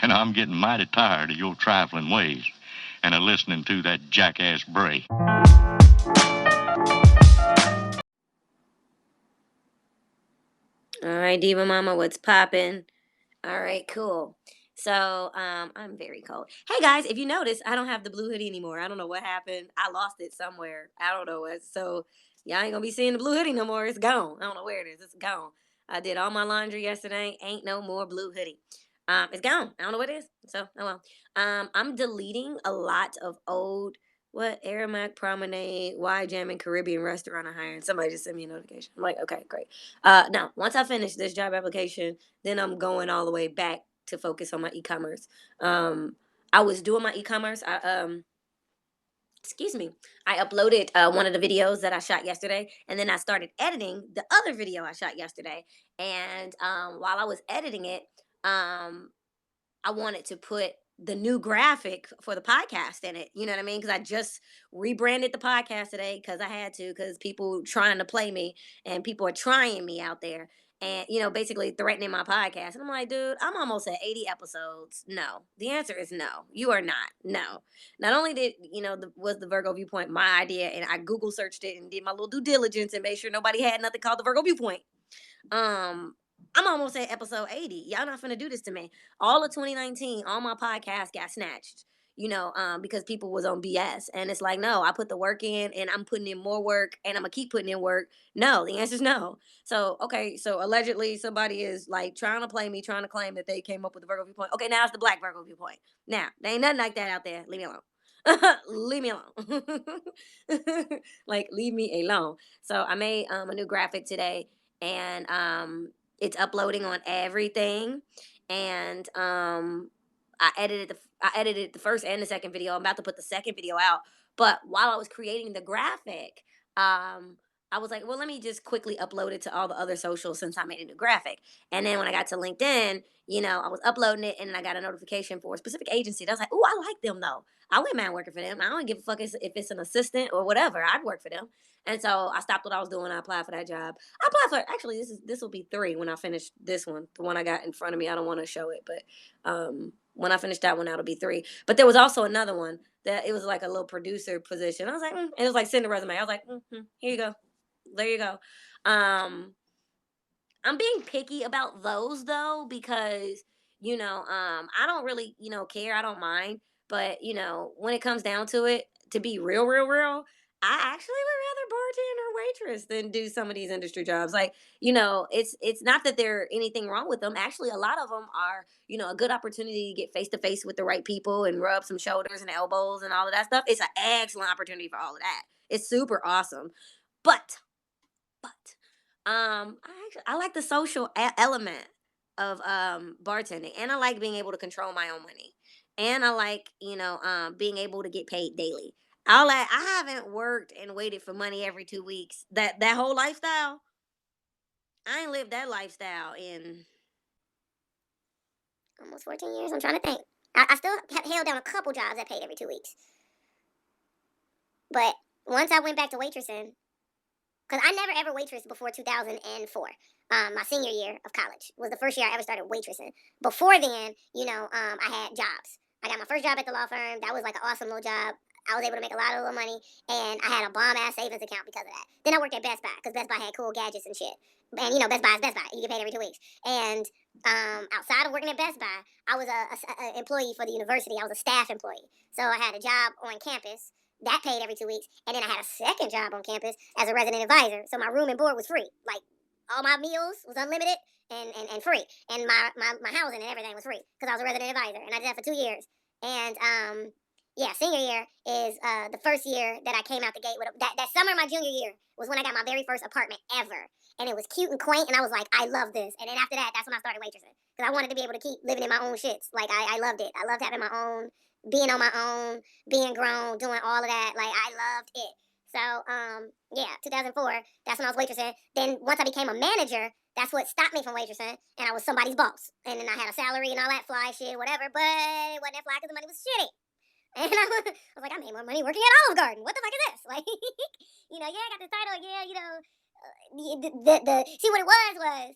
And I'm getting mighty tired of your trifling ways and of listening to that jackass Bray. All right, Diva Mama, what's poppin'? All right, cool. So, I'm very cold. Hey guys, if you notice, I don't have the blue hoodie anymore. I don't know what happened. I lost it somewhere. I don't know what. So, y'all ain't gonna be seeing the blue hoodie no more. It's gone. I don't know where it is. It's gone. I did all my laundry yesterday. Ain't no more blue hoodie. It's gone. I don't know what it is. So, oh well. I'm deleting a lot of old Aramac Promenade, Y Jam and Caribbean restaurant I hired. Somebody just sent me a notification. I'm like, okay, great. No, once I finish this job application, then I'm going all the way back to focus on my e-commerce. I was doing my e-commerce. Excuse me. I uploaded one of the videos that I shot yesterday, and then I started editing the other video I shot yesterday. And while I was editing it, I wanted to put the new graphic for the podcast in it. You know what I mean? Because I just rebranded the podcast today because I had to, because people trying to play me and people are trying me out there and, basically threatening my podcast. And I'm like, dude, I'm almost at 80 episodes. No, the answer is no. You are not. No. Not only did, was the Virgo Viewpoint my idea, and I Google searched it and did my little due diligence and made sure nobody had nothing called the Virgo Viewpoint. I'm almost at episode 80. Y'all not finna do this to me. All of 2019, all my podcasts got snatched, because people was on BS. And it's like, no, I put the work in and I'm putting in more work and I'm gonna keep putting in work. No, the answer is no. So, okay, so allegedly somebody is like trying to play me, trying to claim that they came up with the Virgo Viewpoint. Okay, now it's the Black Virgo Viewpoint. Now, there ain't nothing like that out there. Leave me alone. Leave me alone. Like, leave me alone. So I made a new graphic today, and it's uploading on everything. And I edited the first and the second video. I'm about to put the second video out. But while I was creating the graphic, I was like, well, let me just quickly upload it to all the other socials since I made a new graphic. And then when I got to LinkedIn, I was uploading it and then I got a notification for a specific agency. And I was like, oh, I like them though. I wouldn't mind working for them. I don't give a fuck if it's an assistant or whatever. I'd work for them. And so I stopped what I was doing. I applied for that job. I applied for, actually, this will be 3 when I finish this one, the one I got in front of me. I don't want to show it, but when I finish that one, that'll be 3. But there was also another one that it was like a little producer position. I was like, it was like send a resume. I was like, here you go, there you go. I'm being picky about those though because I don't really care. I don't mind, but when it comes down to it, to be real, real, real, I actually would rather bartend or waitress than do some of these industry jobs. Like it's not that there anything wrong with them. Actually, a lot of them are a good opportunity to get face to face with the right people and rub some shoulders and elbows and all of that stuff. It's an excellent opportunity for all of that. It's super awesome, but I like the social element of bartending, and I like being able to control my own money, and I like being able to get paid daily. I haven't worked and waited for money every 2 weeks. That whole lifestyle, I ain't lived that lifestyle in almost 14 years. I'm trying to think. I still have held down a couple jobs that paid every 2 weeks, but once I went back to waitressing, because I never ever waitressed before 2004. My senior year of college was the first year I ever started waitressing. Before then, I had jobs. I got my first job at the law firm. That was like an awesome little job. I was able to make a lot of little money, and I had a bomb ass savings account because of that. Then I worked at Best Buy because Best Buy had cool gadgets and shit. And Best Buy is Best Buy. You get paid every 2 weeks. And outside of working at Best Buy, I was a employee for the university. I was a staff employee. So I had a job on campus that paid every 2 weeks. And then I had a second job on campus as a resident advisor. So my room and board was free. Like all my meals was unlimited and free. And my housing and everything was free because I was a resident advisor. And I did that for 2 years. And senior year is the first year that I came out the gate with that summer of my junior year was when I got my very first apartment ever. And it was cute and quaint, and I was like, I love this. And then after that, that's when I started waitressing. Because I wanted to be able to keep living in my own shits. Like, I loved it. I loved having my own, being on my own, being grown, doing all of that. Like, I loved it. So, 2004, that's when I was waitressing. Then once I became a manager, that's what stopped me from waitressing, and I was somebody's boss. And then I had a salary and all that fly shit, whatever, but it wasn't that fly because the money was shitty. And I was like, I made more money working at Olive Garden. What the fuck is this? Like, I got the title. Yeah, see what it was,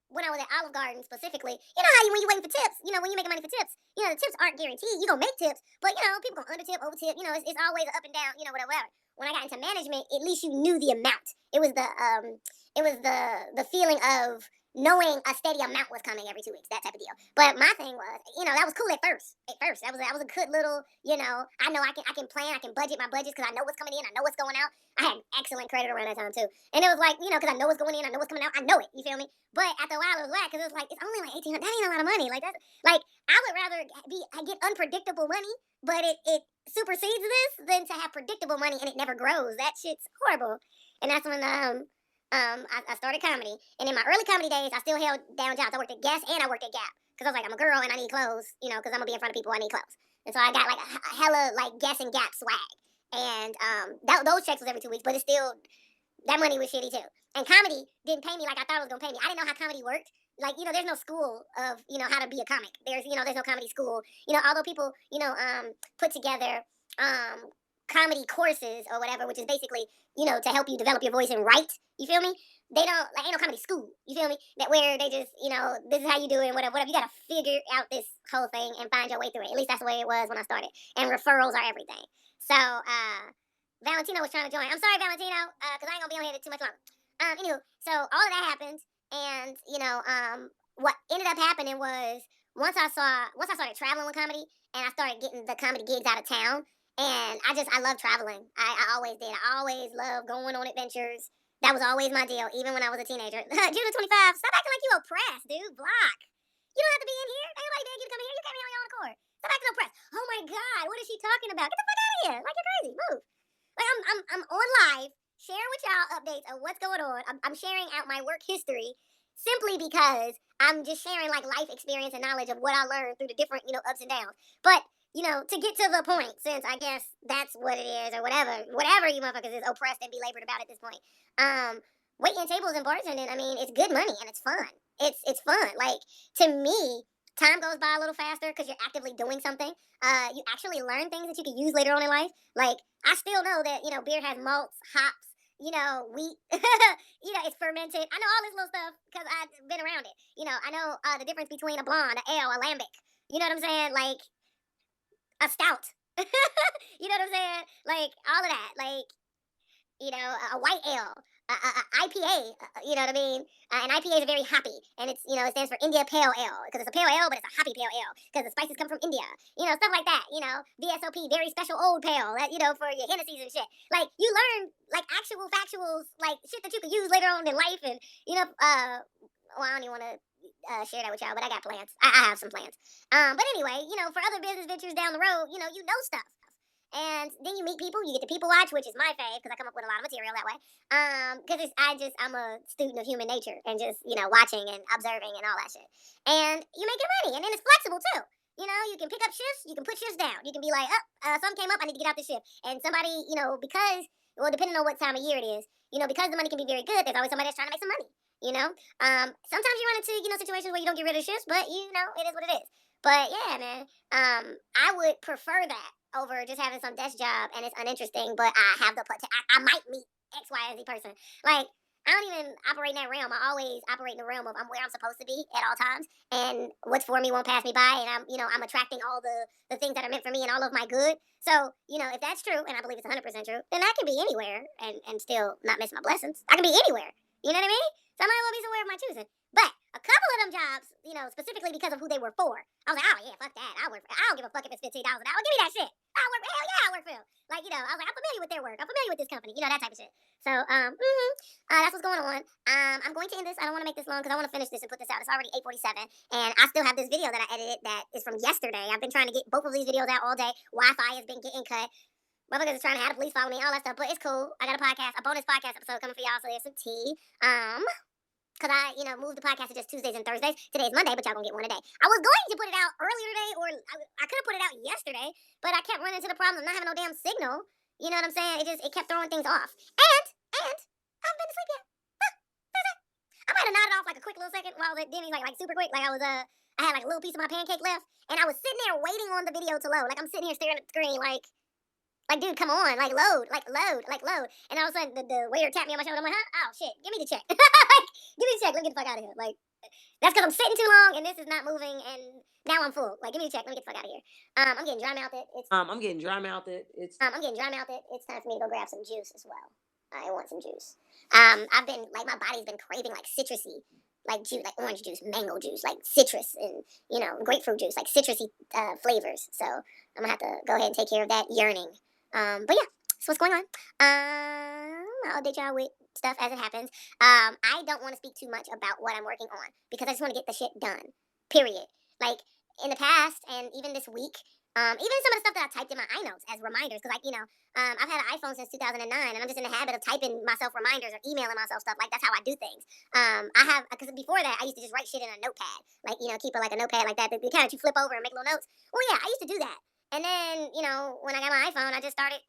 when I was at Olive Garden specifically, you know how when you waiting for tips, when you're making money for tips, the tips aren't guaranteed. You're going to make tips, but, people going to under tip, over tip, it's always up and down, whatever. When I got into management, at least you knew the amount. It was the feeling of knowing a steady amount was coming every 2 weeks, that type of deal. But my thing was, that was cool at first. That was a good little, I know I can plan, I can budget my budgets because I know what's coming in, I know what's going out. I had excellent credit around that time too, and it was like, because I know what's going in, I know what's coming out, I know it. You feel me? But after a while, it was whack because it was like it's only like 1,800. That ain't a lot of money. Like that's like I would rather get unpredictable money, but it supersedes this than to have predictable money and it never grows. That shit's horrible. And that's when I started comedy. And in my early comedy days, I still held down jobs. I worked at Guess and I worked at Gap. Because I was like, I'm a girl and I need clothes, because I'm going to be in front of people, I need clothes. And so I got like a hella like Guess and Gap swag. And those checks was every 2 weeks, but it's still, that money was shitty too. And comedy didn't pay me like I thought it was going to pay me. I didn't know how comedy worked. Like, there's no school of, how to be a comic. There's no comedy school. Although people, put together comedy courses or whatever, which is basically, to help you develop your voice and write. You feel me? They don't, like, ain't no comedy school. You feel me? That where they just, this is how you do it and whatever. You got to figure out this whole thing and find your way through it. At least that's the way it was when I started. And referrals are everything. So, Valentino was trying to join. I'm sorry, Valentino, because I ain't going to be on here too much longer. Anywho, so all of that happened. And, what ended up happening was once I started traveling with comedy and I started getting the comedy gigs out of town, and I love traveling. I always did. I always loved going on adventures. That was always my deal, even when I was a teenager. June 25, stop acting like you oppressed, dude. Block. You don't have to be in here. Ain't nobody begging you to come in here. You came here on your own accord. Stop acting oppressed. Oh my God, what is she talking about? Get the fuck out of here. Like, you're crazy. Move. Like, I'm on live, sharing with y'all updates of what's going on. I'm sharing out my work history simply because I'm just sharing, like, life experience and knowledge of what I learned through the different, ups and downs. But to get to the point, since I guess that's what it is, or whatever you motherfuckers is oppressed and belabored about at this point. Waiting tables and bartending, I mean, it's good money and it's fun. It's fun. Like, to me, time goes by a little faster because you're actively doing something. You actually learn things that you can use later on in life. Like, I still know that, beer has malts, hops, wheat, it's fermented. I know all this little stuff because I've been around it. I know the difference between a blonde, a ale, a lambic. You know what I'm saying? Like, a stout. You know what I'm saying? Like, all of that. Like, a white ale, IPA, you know what I mean? An IPA is very hoppy, and it's, it stands for India Pale Ale, because it's a pale ale, but it's a hoppy pale ale, because the spices come from India, stuff like that, VSOP, very special old pale, that, for your Hennessy's and shit. Like, you learn, like, actual factuals, like, shit that you could use later on in life, and, well, I don't even want to share that with y'all, but I got plans. I have some plans. But anyway, for other business ventures down the road, you know stuff. And then you meet people, you get to people watch, which is my fave because I come up with a lot of material that way. Because I'm a student of human nature and just, watching and observing and all that shit. And you make your money, and then it's flexible too. You can pick up shifts, you can put shifts down. You can be like, something came up, I need to get out this shift. And somebody, because, well, depending on what time of year it is, because the money can be very good, there's always somebody that's trying to make some money. Sometimes you run into, situations where you don't get rid of shifts, but, it is what it is. But yeah, man, I would prefer that over just having some desk job and it's uninteresting, but I have the I might meet X, Y, and Z person. Like, I don't even operate in that realm. I always operate in the realm of I'm where I'm supposed to be at all times, and what's for me won't pass me by, and I'm attracting all the things that are meant for me and all of my good. So, if that's true, and I believe it's 100% true, then I can be anywhere and still not miss my blessings. I can be anywhere. You know what I mean? So I might as well be somewhere of my choosing. But a couple of them jobs, specifically because of who they were for, I was like, oh yeah, fuck that. I don't give a fuck if it's $15 an hour. Give me that shit. Hell yeah, I work for them. Like, I was like, I'm familiar with their work. I'm familiar with this company. That type of shit. So, that's what's going on. I'm going to end this. I don't want to make this long because I want to finish this and put this out. It's already 8:47, and I still have this video that I edited that is from yesterday. I've been trying to get both of these videos out all day. Wi-Fi has been getting cut. Motherfuckers is trying to have the police follow me, all that stuff, but it's cool. I got a bonus podcast episode coming for y'all, so there's some tea. Because I, moved the podcast to just Tuesdays and Thursdays. Today's Monday, but y'all gonna get one a day. I was going to put it out earlier today, or I could have put it out yesterday, but I kept running into the problem of not having no damn signal. You know what I'm saying? It kept throwing things off. And I haven't been to sleep yet. I might have nodded off like a quick little second while the Denny's like super quick. Like I had like a little piece of my pancake left, and I was sitting there waiting on the video to load. Like I'm sitting here staring at the screen like, Like, dude, come on, like load, and all of a sudden the waiter tapped me on my shoulder. I'm like, huh? Oh shit, give me the check. Like, give me the check. Let me get the fuck out of here. Like, that's because I'm sitting too long and this is not moving and now I'm full. Like, give me the check. Let me get the fuck out of here. I'm getting dry mouthed. I'm getting dry mouthed. It's time for me to go grab some juice as well. I want some juice. I've been like, my body's been craving like citrusy, like juice, like orange juice, mango juice, like citrus, and grapefruit juice, like citrusy flavors. So I'm gonna have to go ahead and take care of that yearning. But yeah, so what's going on? I'll update y'all with stuff as it happens. I don't want to speak too much about what I'm working on because I just want to get the shit done. Period. Like, in the past and even this week, even some of the stuff that I typed in my iNotes as reminders, because I've had an iPhone since 2009, and I'm just in the habit of typing myself reminders or emailing myself stuff. Like, that's how I do things. Because before that, I used to just write shit in a notepad, like, keep it like a notepad like that, the kind that you flip over and make little notes. Well, yeah, I used to do that. And then, when I got my iPhone, I just started,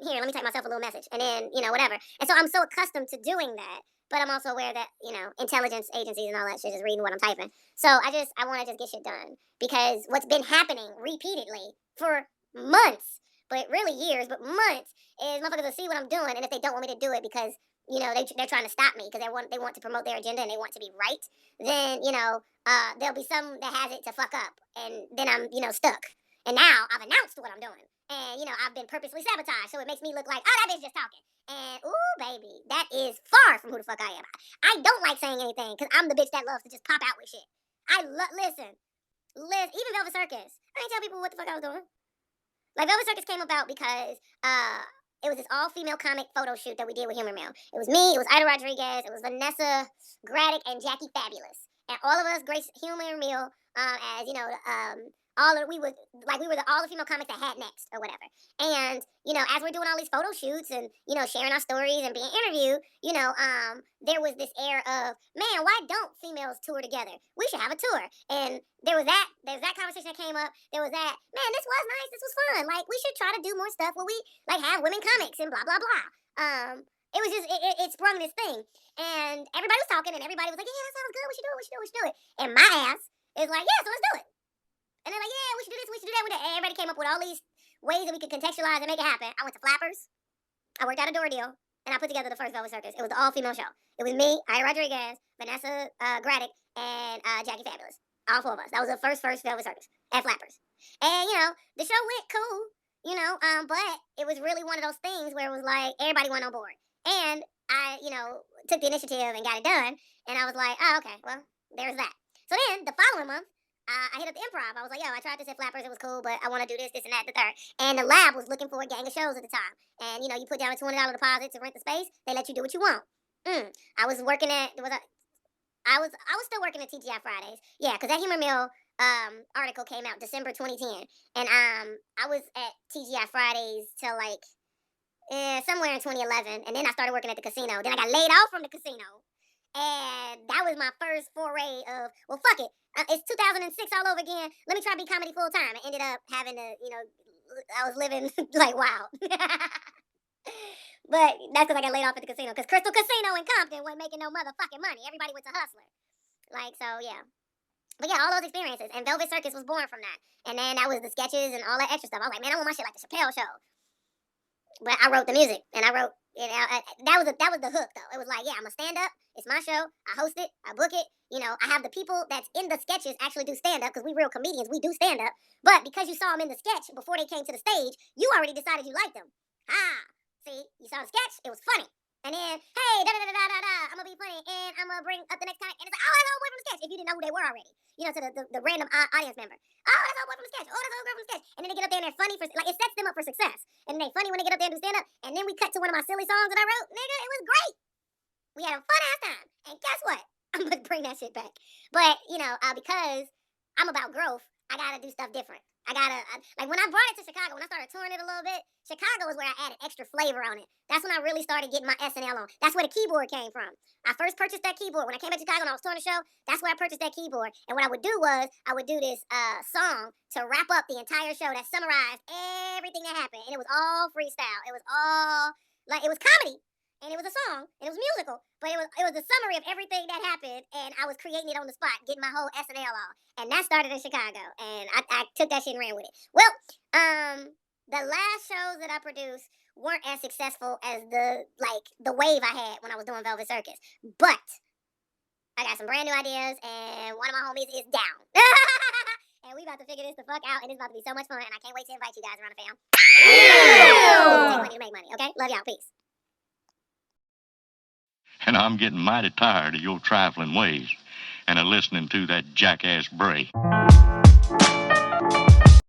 here, let me type myself a little message. And then, whatever. And so I'm so accustomed to doing that. But I'm also aware that, intelligence agencies and all that shit is reading what I'm typing. So I want to just get shit done. Because what's been happening repeatedly for months, but really years, but months, is motherfuckers will see what I'm doing. And if they don't want me to do it because, they're trying to stop me because they want to promote their agenda and they want to be right, then, there'll be some that has it to fuck up. And then I'm, stuck. And now I've announced what I'm doing. And, I've been purposely sabotaged. So it makes me look like, oh, that bitch just talking. And, ooh, baby, that is far from who the fuck I am. I don't like saying anything because I'm the bitch that loves to just pop out with shit. Listen, even Velvet Circus. I ain't tell people what the fuck I was doing. Like, Velvet Circus came about because it was this all-female comic photo shoot that we did with Humor Mill. It was me, it was Ida Rodriguez, it was Vanessa Graddick, and Jackie Fabulous. And all of us graced Humor Mill as, we were all the female comics that had next or whatever. And, as we're doing all these photo shoots and, sharing our stories and being interviewed, there was this air of, man, why don't females tour together? We should have a tour. And there's that conversation that came up. There was that, man, this was nice. This was fun. Like, we should try to do more stuff where we, like, have women comics and blah, blah, blah. It was just, it sprung this thing. And everybody was talking and everybody was like, yeah, that sounds good. We should do it. And my ass is like, yeah, so let's do it. And they're like, yeah, we should do this, we should do that. Everybody came up with all these ways that we could contextualize and make it happen. I went to Flappers. I worked out a door deal. And I put together the first Velvet Circus. It was the all-female show. It was me, Ira Rodriguez, Vanessa Graddick, and Jackie Fabulous. All four of us. That was the first Velvet Circus at Flappers. And, the show went cool, but it was really one of those things where it was like everybody went on board. And I, took the initiative and got it done. And I was like, oh, okay, well, there's that. So then, the following month, I hit up the Improv. I was like, yo, I tried this at Flappers. It was cool, but I want to do this, and that, the third. And the lab was looking for a gang of shows at the time. And, you put down a $200 deposit to rent the space. They let you do what you want. I was working at, I was still working at TGI Fridays. Yeah, because that Humor Mill article came out December 2010. And I was at TGI Fridays till like somewhere in 2011. And then I started working at the casino. Then I got laid off from the casino. And that was my first foray of, well, fuck it. It's 2006 all over again. Let me try to be comedy full time. I ended up having to, I was living like wild. But that's because I got laid off at the casino. Because Crystal Casino in Compton wasn't making no motherfucking money. Everybody went to Hustler. Like, so, yeah. But yeah, all those experiences. And Velvet Circus was born from that. And then that was the sketches and all that extra stuff. I was like, man, I want my shit like the Chappelle Show. But I wrote the music, and I wrote, that was the hook, though. It was like, yeah, I'm a stand-up. It's my show. I host it. I book it. I have the people that's in the sketches actually do stand-up, because we real comedians. We do stand-up. But because you saw them in the sketch before they came to the stage, you already decided you liked them. See, you saw the sketch. It was funny. And then, hey, da-da-da-da-da-da, I'm going to be funny, and I'm going to bring up the next comic. And it's like, oh, that's the old boy from the sketch, if you didn't know who they were already. To the random audience member. Oh, that's the old boy from the sketch. Oh, that's the old girl from the sketch. And then they get up there and they're funny for, like, it sets them up for success. And they're funny when they get up there and do stand-up. And then we cut to one of my silly songs that I wrote. Nigga, it was great. We had a fun-ass time. And guess what? I'm going to bring that shit back. But, because I'm about growth, I got to do stuff different. Like, when I brought it to Chicago, when I started touring it a little bit, Chicago was where I added extra flavor on it. That's when I really started getting my SNL on. That's where the keyboard came from. I first purchased that keyboard. When I came back to Chicago and I was touring the show, that's where I purchased that keyboard. And what I would do was, I would do this song to wrap up the entire show that summarized everything that happened. And it was all freestyle. It was all, like, it was comedy. And it was a song, and it was musical, but it was a summary of everything that happened, and I was creating it on the spot, getting my whole SNL on, and that started in Chicago, and I took that shit and ran with it. Well, The last shows that I produced weren't as successful as the wave I had when I was doing Velvet Circus. But I got some brand new ideas, and one of my homies is down. And we about to figure this the fuck out, and it's about to be so much fun, and I can't wait to invite you guys around the fam. Take money to make money, okay? Love y'all. Peace. And I'm getting mighty tired of your trifling ways and of listening to that jackass Bray.